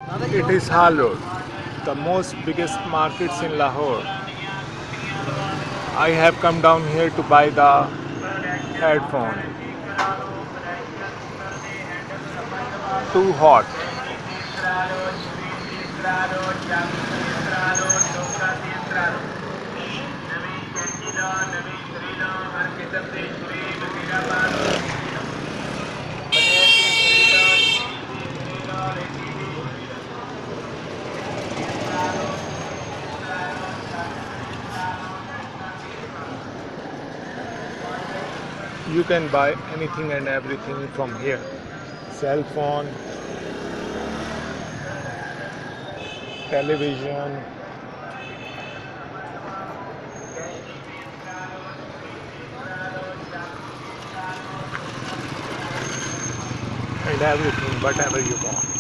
It is Halod, the most biggest markets in Lahore. I have come down here to buy the headphone. Too hot. You can buy anything and everything from here. Cell phone, television, and everything, whatever you want.